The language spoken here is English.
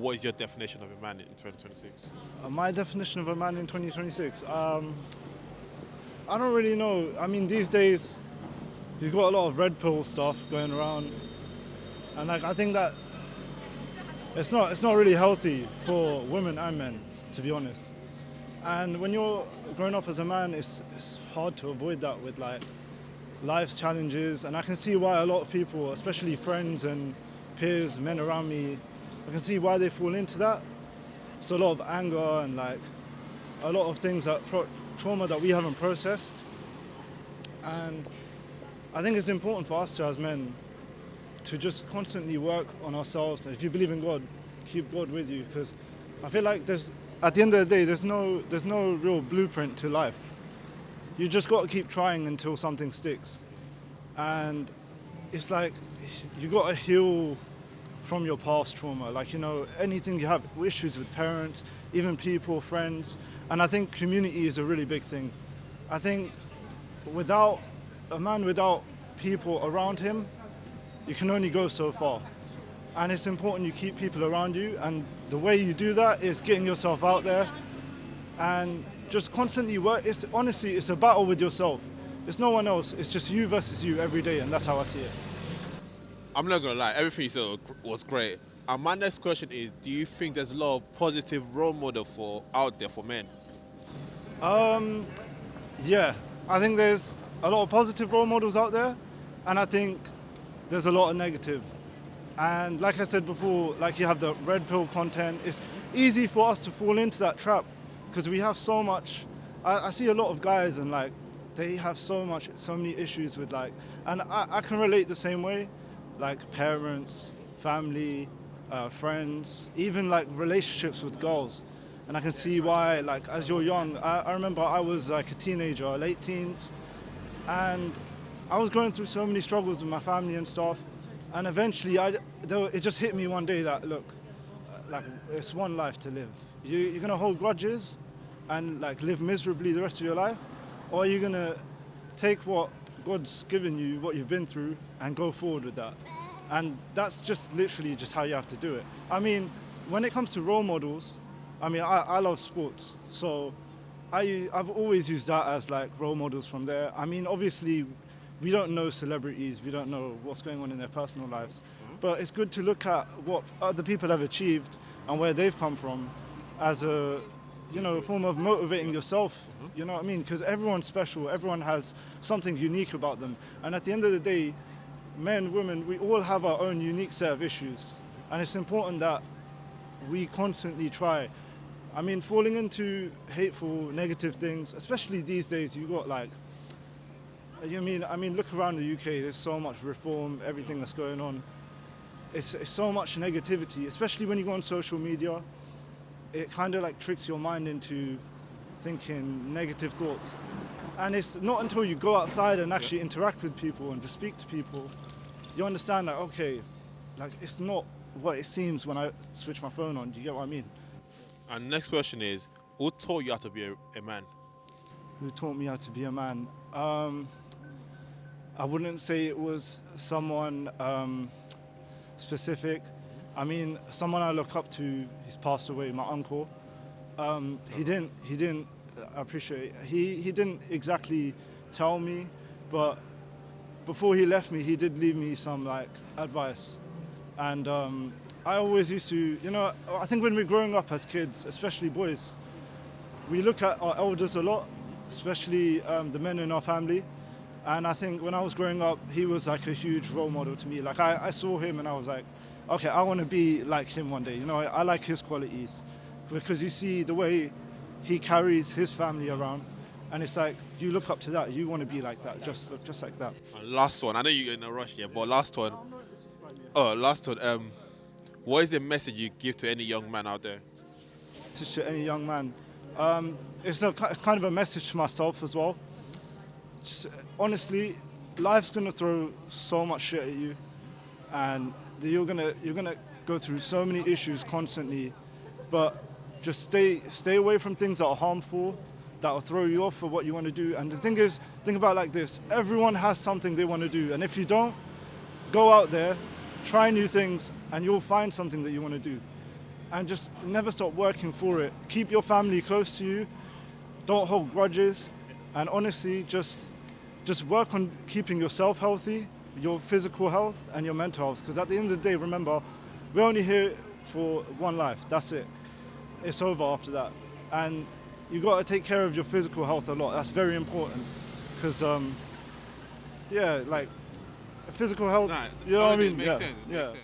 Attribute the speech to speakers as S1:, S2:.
S1: What is your definition of a man in 2026?
S2: My definition of a man in 2026, I don't really know. I mean, these days, you've got a lot of red pill stuff going around, and like I think that it's not really healthy for women and men, to be honest. And when you're growing up as a man, it's hard to avoid that with like life's challenges, and I can see why a lot of people, especially friends and peers, men around me, I can see why they fall into that. So a lot of anger and like a lot of things that trauma that we haven't processed. And I think it's important for us to, as men, to just constantly work on ourselves. If you believe in God, keep God with you, because I feel like at the end of the day, there's no real blueprint to life. You just got to keep trying until something sticks. And it's like you got to heal from your past trauma. Like, anything you have issues with parents, even people, friends. And I think community is a really big thing. I think without a man without people around him, you can only go so far. And it's important you keep people around you. And the way you do that is getting yourself out there and just constantly work. It's a battle with yourself. It's no one else. It's just you versus you every day. And that's how I see it.
S1: I'm not gonna lie, everything you said was great. And my next question is, do you think there's a lot of positive role model out there for men?
S2: Yeah, I think there's a lot of positive role models out there, and I think there's a lot of negative. And like I said before, like you have the red pill content, it's easy for us to fall into that trap because we have so much. I see a lot of guys and like they have so many issues with like, and I can relate the same way, like parents, family, friends, even like relationships with girls. And I can see why, like, as you're young, I remember I was like a teenager, late teens, and I was going through so many struggles with my family and stuff. And eventually, it just hit me one day that, look, like, it's one life to live. You're gonna hold grudges and like live miserably the rest of your life, or are you gonna take what God's given you, what you've been through, and go forward with that? And that's just literally just how you have to do it. I mean, when it comes to role models, I mean, I love sports, so I've always used that as like role models from there. I mean, obviously, we don't know celebrities, we don't know what's going on in their personal lives, but it's good to look at what other people have achieved and where they've come from as a form of motivating yourself. You know what I mean? Because everyone's special, everyone has something unique about them, and at the end of the day, men, women, we all have our own unique set of issues, and it's important that we constantly try. I mean, falling into hateful, negative things, especially these days, you got like, I mean, look around the UK, there's so much reform, everything that's going on. It's so much negativity, especially when you go on social media. It kind of like tricks your mind into thinking negative thoughts. And it's not until you go outside and actually interact with people and just speak to people, you understand that, okay, like it's not what it seems when I switch my phone on. Do you get what I mean?
S1: And next question is, who taught you how to be a man?
S2: Who taught me how to be a man? I wouldn't say it was someone specific. I mean, someone I look up to, he's passed away, my uncle. He didn't, I appreciate it. He didn't exactly tell me, but before he left me, he did leave me some like advice. And I always used to, I think when we're growing up as kids, especially boys, we look at our elders a lot, especially the men in our family. And I think when I was growing up, he was like a huge role model to me. Like I saw him and I was like, okay, I want to be like him one day. I like his qualities because you see the way he carries his family around, and it's like you look up to that. You want to be like that, just like that.
S1: And last one, I know you're in a rush here, but last one. Oh, last one. What is the message you give to any young man out there?
S2: To any young man, it's kind of a message to myself as well. Just, honestly, life's gonna throw so much shit at you, and you're gonna go through so many issues constantly, but just stay away from things that are harmful, that will throw you off for what you want to do. And the thing is, think about it like this: everyone has something they want to do, and if you don't, go out there, try new things, and you'll find something that you want to do. and just never stop working for it. Keep your family close to you. Don't hold grudges, and honestly, just work on keeping yourself healthy, your physical health, and your mental health. Because at the end of the day, remember, we're only here for one life. That's it. It's over after that, and you got to take care of your physical health a lot. That's very important. Because yeah, like physical health.
S1: Nah,
S2: You know what I
S1: honestly,
S2: mean?
S1: it makes
S2: Yeah,
S1: sense. It
S2: yeah.
S1: makes sense.